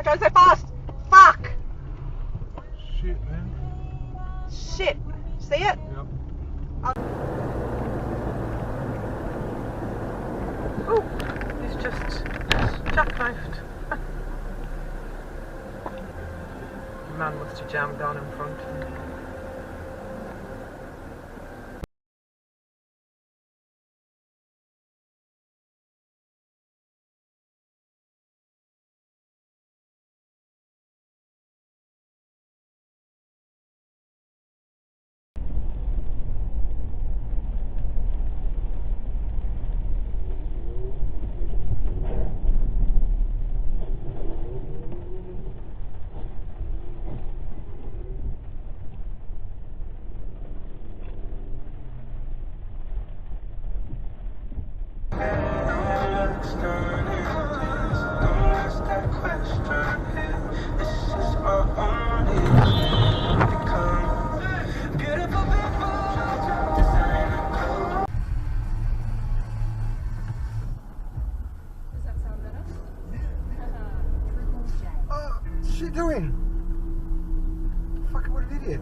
Don't drive so fast! Fuck! Shit, man. Shit. See it? Yep. Oh, he's just jackknifed. Man must have jammed down in front. What's she doing? Fucking what an idiot.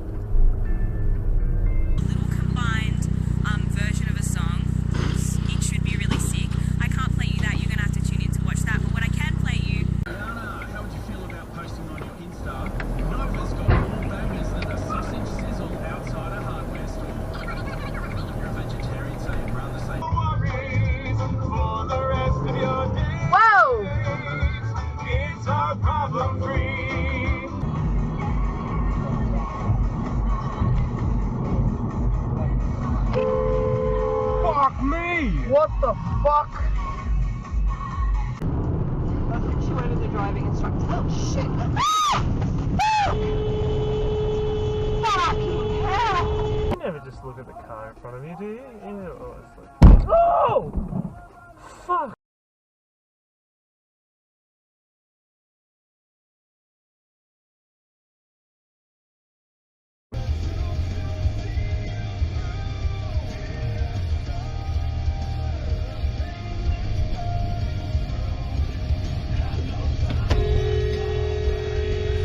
Little combined version of a song. It should be really sick. I can't play you that. You're gonna have to tune in to watch that. But what I can play you. Rihanna, how would you feel about posting on your Insta? Nova's got more bangers than a sausage sizzle outside a hardware store. You're a vegetarian, so you'd rather say. For the rest of your day. Whoa! It's our problem free. Fuck me! What the fuck? That's what she went in the driving instructor. Oh shit! Fucking hell! You never just look at the car in front of you, do you? Yeah, oh, it's like... Oh! Fuck!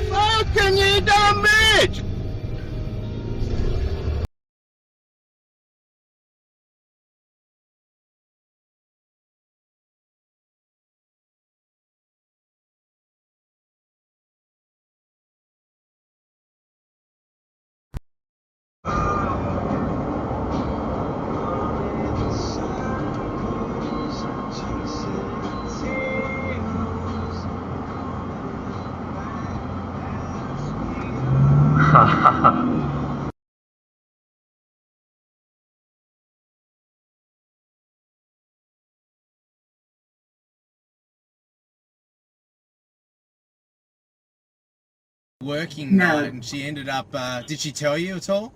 Fucking you dumb bitch! Working No. night, and she ended up, did she tell you at all?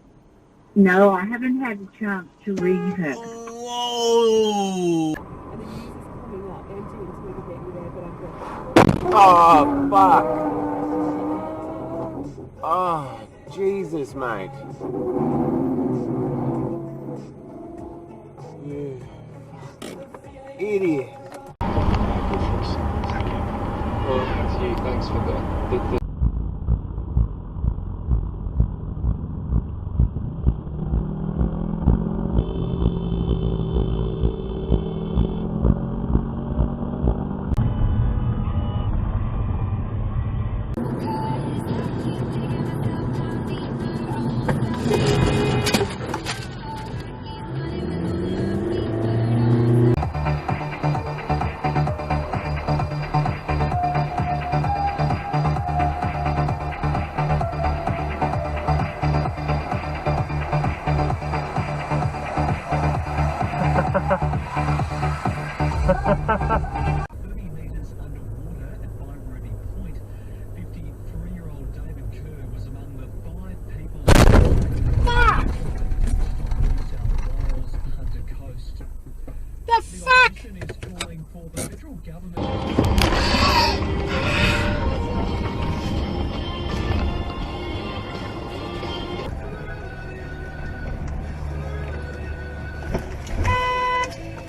No, I haven't had a chance to read her. Whoa! Oh, fuck. Oh, Jesus, mate. You fucking idiot. Well, that's you. Thanks for the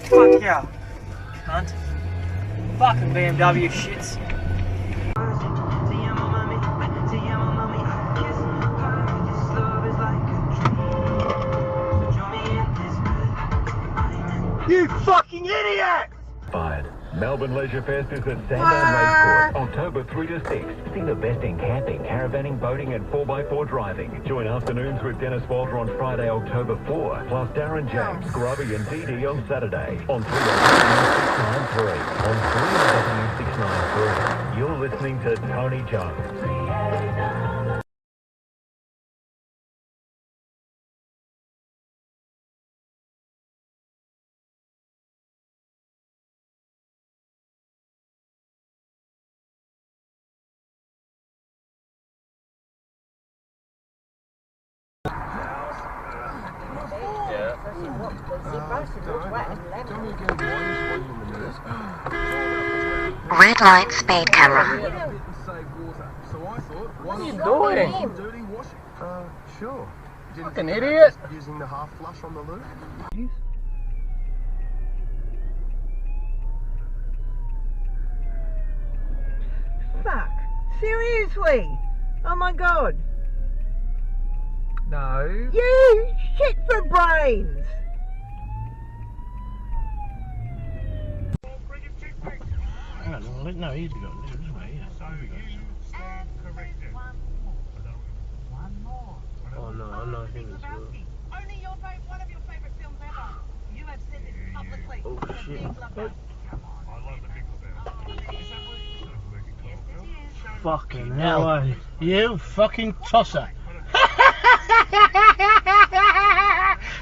Fuck yeah. Cunt. Fucking BMW shits. fucking idiots! Fired. Melbourne Leisure Fest is at Sandown Racecourse, October 3 to 6. See the best in camping, caravaning, boating and 4x4 driving. Join afternoons with Dennis Walter on Friday, October 4, plus Darren James, Grubby and DD on Saturday. On 3W693. On 3W693. You're listening to Tony Jones. Red light speed camera. What are you doing? Sure. Fucking idiot! Using the half flush on the loop? Fuck. Seriously? Oh my god. No. You shit for brains. No, he's got it. Oh no, I'm not him as well. Only one of your favourite films ever. You have said this publicly. Oh shit. Fucking hell. You fucking tosser.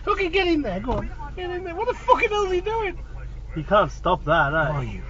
Fucking get in there, go on. Get in there. What the fucking hell is he doing? You can't stop that, eh? Oh, you